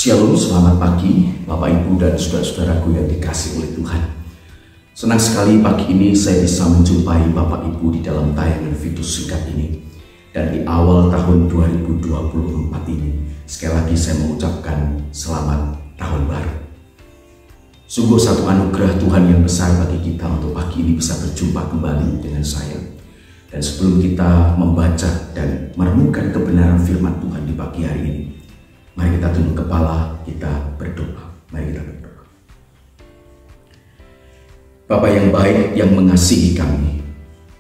Shalom, selamat pagi Bapak Ibu dan saudara-saudaraku yang dikasihi oleh Tuhan. Senang sekali pagi ini saya bisa menjumpai Bapak Ibu di dalam tayangan video singkat ini. Dan di awal tahun 2024 ini, sekali lagi saya mengucapkan selamat tahun baru. Sungguh satu anugerah Tuhan yang besar bagi kita untuk pagi ini bisa berjumpa kembali dengan saya. Dan sebelum kita membaca dan merenungkan kebenaran firman Tuhan di pagi hari ini, mari kita tunduk kepala, kita berdoa. Mari kita berdoa. Bapa yang baik, yang mengasihi kami,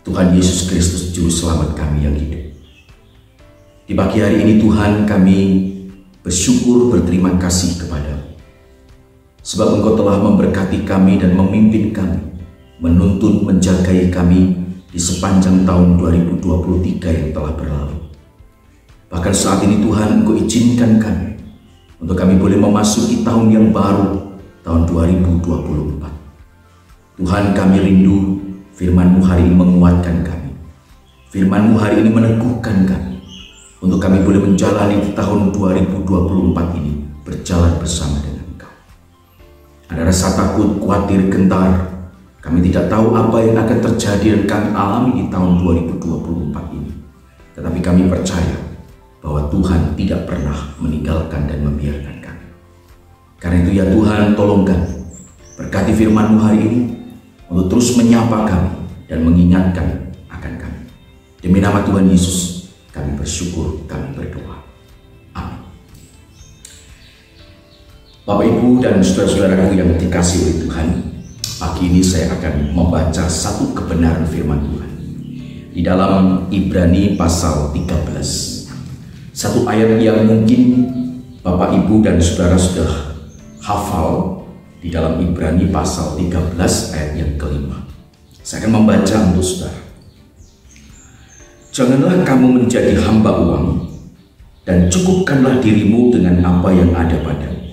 Tuhan Yesus Kristus Juru Selamat kami yang hidup. Di pagi hari ini Tuhan, kami bersyukur, berterima kasih kepadamu. Sebab Engkau telah memberkati kami dan memimpin kami, menuntun, menjagai kami di sepanjang tahun 2023 yang telah berlalu. Bahkan saat ini Tuhan, Engkau izinkan kami untuk kami boleh memasuki tahun yang baru, tahun 2024. Tuhan, kami rindu firman-Mu hari ini menguatkan kami. Firman-Mu hari ini meneguhkan kami untuk kami boleh menjalani di tahun 2024 ini berjalan bersama dengan Engkau. Ada rasa takut, khawatir, gentar. Kami tidak tahu apa yang akan terjadi dan kami alami di tahun 2024 ini. Tetapi kami percaya bahwa Tuhan tidak pernah meninggalkan dan membiarkan kami. Karena itu ya Tuhan, tolong kami, berkati firman-Mu hari ini untuk terus menyapa kami dan mengingatkan akan kami. Demi nama Tuhan Yesus, kami bersyukur, kami berdoa. Amin. Bapak Ibu dan saudara-saudaraku yang dikasihi oleh Tuhan, pagi ini saya akan membaca satu kebenaran firman Tuhan di dalam Ibrani pasal 13. Satu ayat yang mungkin Bapak Ibu dan saudara sudah hafal di dalam Ibrani pasal 13 ayat yang kelima. Saya akan membaca untuk saudara. Janganlah kamu menjadi hamba uang, dan cukupkanlah dirimu dengan apa yang ada padamu.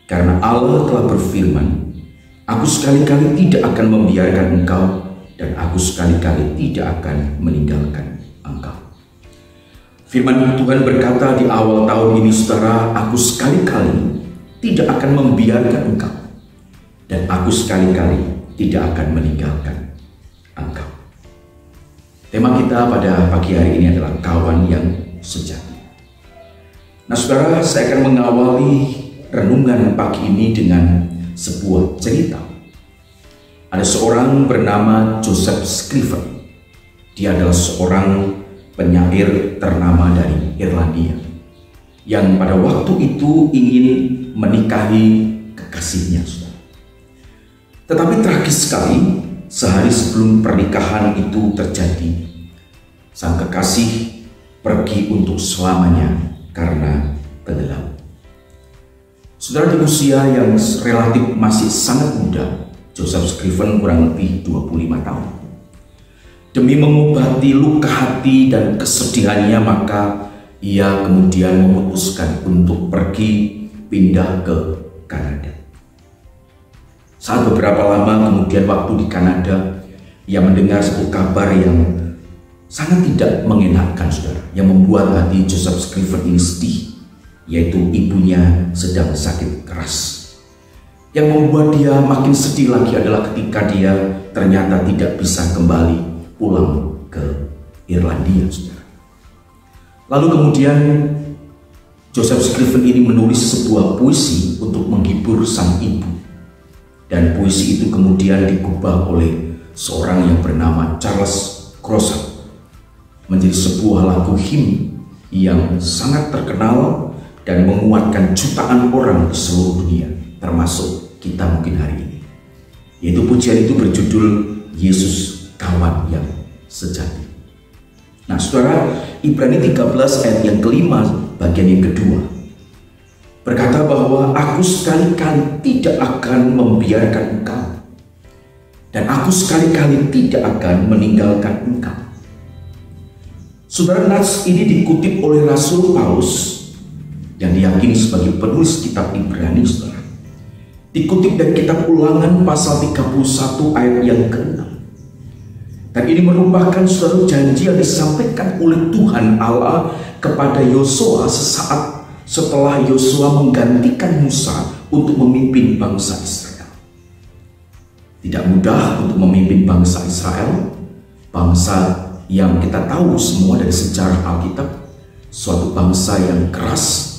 Karena Allah telah berfirman, Aku sekali-kali tidak akan membiarkan engkau, dan aku sekali-kali tidak akan meninggalkan engkau. Firman Tuhan berkata di awal tahun ini, saudara, aku sekali-kali tidak akan membiarkan engkau, dan aku sekali-kali tidak akan meninggalkan engkau. Tema kita pada pagi hari ini adalah kawan yang sejati. Nah saudara, saya akan mengawali renungan pagi ini dengan sebuah cerita. Ada seorang bernama Joseph Scriven. Dia adalah seorang penyair ternama dari Irlandia yang pada waktu itu ingin menikahi kekasihnya, saudara. Tetapi tragis sekali, sehari sebelum pernikahan itu terjadi, sang kekasih pergi untuk selamanya karena tenggelam. Saudara, di usia yang relatif masih sangat muda, Joseph Scriven kurang lebih 25 tahun. Demi mengobati luka hati dan kesedihannya, maka ia kemudian memutuskan untuk pergi pindah ke Kanada. Saat beberapa lama kemudian waktu di Kanada, ia mendengar sebuah kabar yang sangat tidak mengenakan, saudara, yang membuat hati Joseph Scriven ini sedih, yaitu ibunya sedang sakit keras. Yang membuat dia makin sedih lagi adalah ketika dia ternyata tidak bisa kembali pulang ke Irlandia, saudara. Lalu kemudian Joseph Scriven ini menulis sebuah puisi untuk menghibur sang ibu. Dan puisi itu kemudian digubah oleh seorang yang bernama Charles Crossan menjadi sebuah lagu hymn yang sangat terkenal dan menguatkan jutaan orang di seluruh dunia, termasuk kita mungkin hari ini. Yaitu pujian itu berjudul Yesus Kawan yang Sejati. Nah saudara, Ibrani 13 ayat yang kelima bagian yang kedua berkata bahwa aku sekali-kali tidak akan membiarkan engkau, dan aku sekali-kali tidak akan meninggalkan engkau. Saudara, nats ini dikutip oleh Rasul Paulus yang diyakini sebagai penulis kitab Ibrani, saudara. Dikutip dari kitab Ulangan pasal 31 ayat yang ke-6. Dan ini merupakan suatu janji yang disampaikan oleh Tuhan Allah kepada Yosua sesaat setelah Yosua menggantikan Musa untuk memimpin bangsa Israel. Tidak mudah untuk memimpin bangsa Israel, bangsa yang kita tahu semua dari sejarah Alkitab, suatu bangsa yang keras,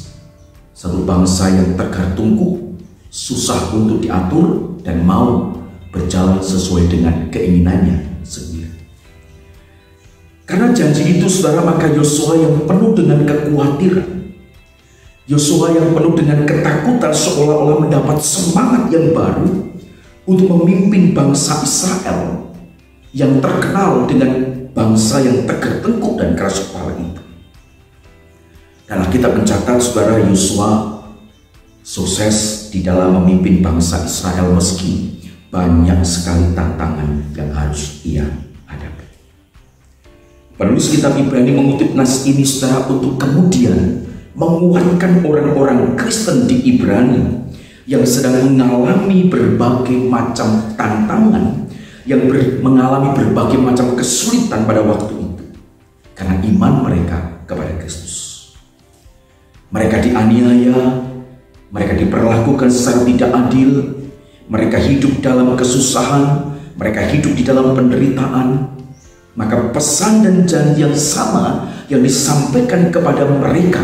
satu bangsa yang tegar tungku, susah untuk diatur dan mau berjalan sesuai dengan keinginannya sendiri. Karena janji itu, saudara, maka Yosua yang penuh dengan kekhawatiran, Yosua yang penuh dengan ketakutan, seolah-olah mendapat semangat yang baru untuk memimpin bangsa Israel yang terkenal dengan bangsa yang tegar tengkuk dan keras kepala itu. Dan Alkitab mencatat, saudara, Yosua sukses di dalam memimpin bangsa Israel meski banyak sekali tantangan yang harus ia hadapi. Penulis kitab Ibrani mengutip nas ini, saudara, untuk kemudian menguatkan orang-orang Kristen di Ibrani yang sedang mengalami berbagai macam tantangan, yang mengalami berbagai macam kesulitan pada waktu itu karena iman mereka kepada Kristus. Mereka dianiaya, mereka diperlakukan secara tidak adil, mereka hidup dalam kesusahan, mereka hidup di dalam penderitaan. Maka pesan dan janji yang sama yang disampaikan kepada mereka,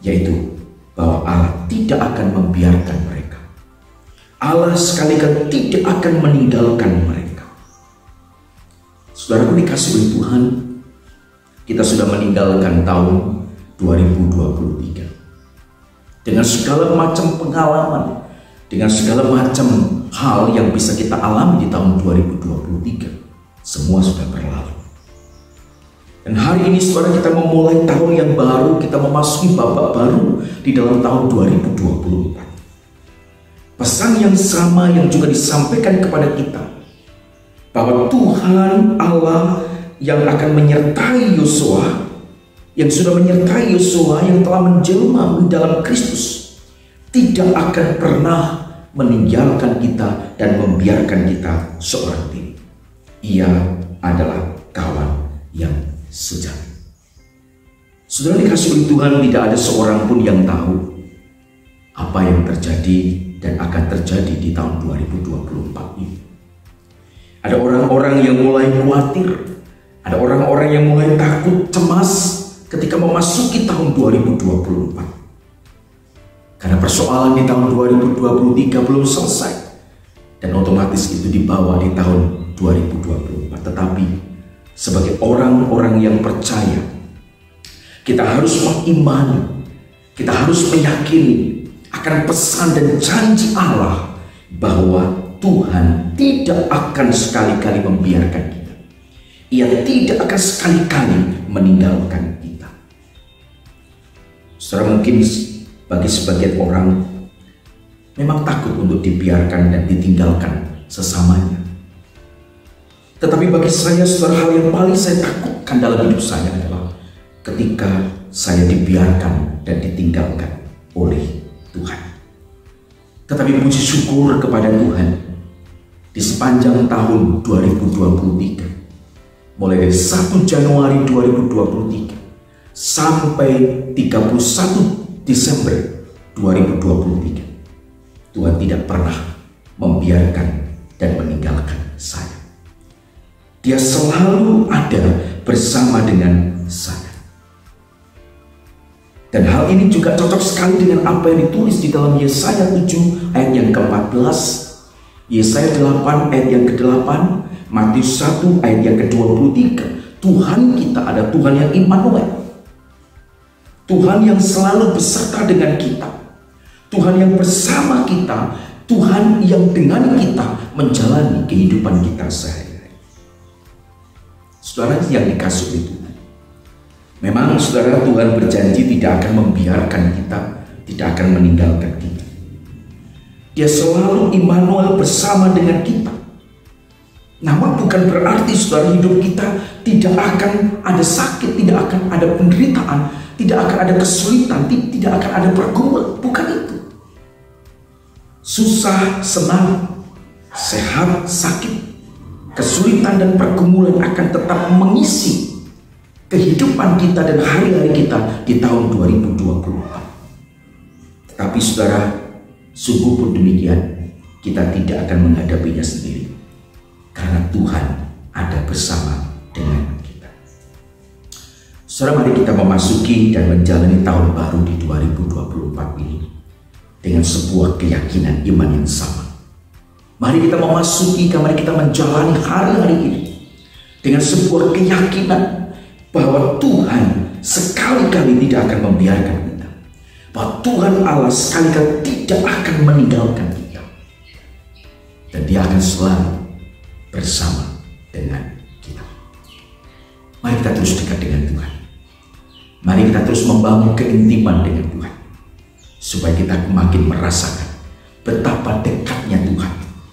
yaitu bahwa Allah tidak akan membiarkan mereka. Allah sekali-kali tidak akan meninggalkan mereka. Saudaraku dikasih oleh Tuhan, kita sudah meninggalkan tahun 2023 dengan segala macam pengalaman, dengan segala macam hal yang bisa kita alami di tahun 2023. Semua sudah berlalu. Dan hari ini, saudara, kita memulai tahun yang baru, kita memasuki babak baru di dalam tahun 2024. Pesan yang sama yang juga disampaikan kepada kita, bahwa Tuhan Allah yang akan menyertai Yosua, yang sudah menyertai Yosua, yang telah menjelma di dalam Kristus, tidak akan pernah meninggalkan kita dan membiarkan kita seorang diri. Ia adalah kawan yang sejati. Saudara dikasih oleh Tuhan, tidak ada seorang pun yang tahu apa yang terjadi dan akan terjadi di tahun 2024 ini. Ada orang-orang yang mulai khawatir, ada orang-orang yang mulai takut, cemas ketika memasuki tahun 2024. Karena persoalan di tahun 2023 belum selesai, dan otomatis itu dibawa di tahun 2024. Tetapi sebagai orang-orang yang percaya, kita harus mengimani, kita harus meyakini akan pesan dan janji Allah bahwa Tuhan tidak akan sekali-kali membiarkan kita. Ia tidak akan sekali-kali meninggalkan kita. Saudara, mungkin bagi sebagian orang memang takut untuk dibiarkan dan ditinggalkan sesamanya. Tetapi bagi saya, saudara, hal yang paling saya takutkan dalam hidup saya adalah ketika saya dibiarkan dan ditinggalkan oleh Tuhan. Tetapi puji syukur kepada Tuhan, di sepanjang tahun 2023, mulai dari 1 Januari 2023 sampai 31 Desember 2023, Tuhan tidak pernah membiarkan dan meninggalkan saya. Dia selalu ada bersama dengan saya. Dan hal ini juga cocok sekali dengan apa yang ditulis di dalam Yesaya 7 ayat yang ke-14, Yesaya 8 ayat yang ke-8, Matius 1 ayat yang ke-23. Tuhan kita ada Tuhan yang Immanuel, Tuhan yang selalu beserta dengan kita, Tuhan yang bersama kita, Tuhan yang dengan kita menjalani kehidupan kita sehari-hari. Saudara yang dikasih oleh Tuhan, memang saudara, Tuhan berjanji tidak akan membiarkan kita, tidak akan meninggalkan kita. Dia selalu Immanuel bersama dengan kita. Namun bukan berarti, saudara, hidup kita tidak akan ada sakit, tidak akan ada penderitaan, tidak akan ada kesulitan, tidak akan ada pergumulan. Bukan itu. Susah, senang, sehat, sakit, kesulitan dan pergumulan akan tetap mengisi kehidupan kita dan hari-hari kita di tahun 2024. Tetapi saudara, sungguh pun demikian, kita tidak akan menghadapinya sendiri. Karena Tuhan ada bersama dengan kita. Saudara, mari kita memasuki dan menjalani tahun baru di 2024 ini dengan sebuah keyakinan iman yang sama. Mari kita memasuki, mari kita menjalani hari-hari ini dengan sebuah keyakinan bahwa Tuhan sekali-kali tidak akan membiarkan kita. Bahwa Tuhan Allah sekali-kali tidak akan meninggalkan kita. Dan Dia akan selalu bersama dengan kita. Mari kita terus dekat dengan Tuhan. Mari kita terus membangun keintiman dengan Tuhan. Supaya kita makin merasakan betapa dekatnya Tuhan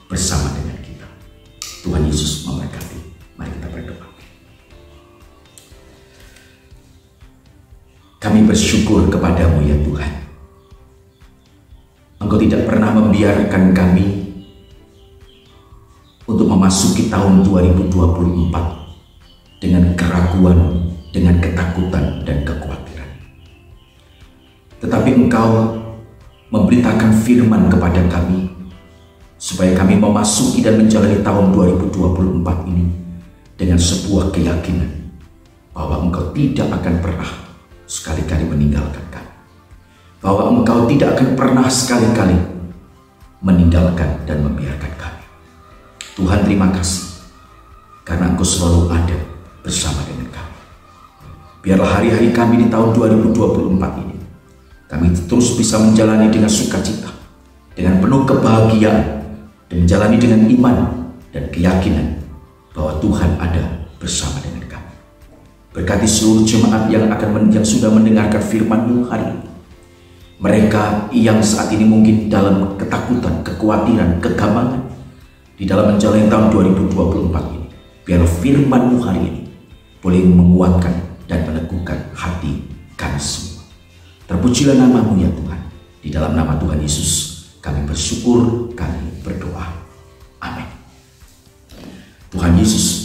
bersama dengan kita. Tuhan Yesus memberkati. Mari kita berdoa. Kami bersyukur kepadamu ya Tuhan. Engkau tidak pernah membiarkan kami untuk memasuki tahun 2024 dengan keraguan, dengan ketakutan dan kekhawatiran. Tetapi Engkau memberitakan firman kepada kami supaya kami memasuki dan menjalani tahun 2024 ini dengan sebuah keyakinan bahwa Engkau tidak akan pernah sekali-kali meninggalkan kami. Bahwa Engkau tidak akan pernah sekali-kali meninggalkan dan membiarkan kami. Tuhan, terima kasih karena Engkau selalu ada bersama dengan kami. Biarlah hari-hari kami di tahun 2024 ini kami terus bisa menjalani dengan sukacita, dengan penuh kebahagiaan, dan menjalani dengan iman dan keyakinan bahwa Tuhan ada bersama dengan kami. Berkati seluruh jemaat yang sudah mendengarkan firman-Mu hari ini. Mereka yang saat ini mungkin dalam ketakutan, kekhawatiran, kegamangan di dalam menjalani tahun 2024 ini. Biarlah firman-Mu hari ini boleh menguatkan dan meneguhkan hati kami semua. Terpujilah nama-Mu ya Tuhan. Di dalam nama Tuhan Yesus kami bersyukur, kami berdoa. Amin. Tuhan Yesus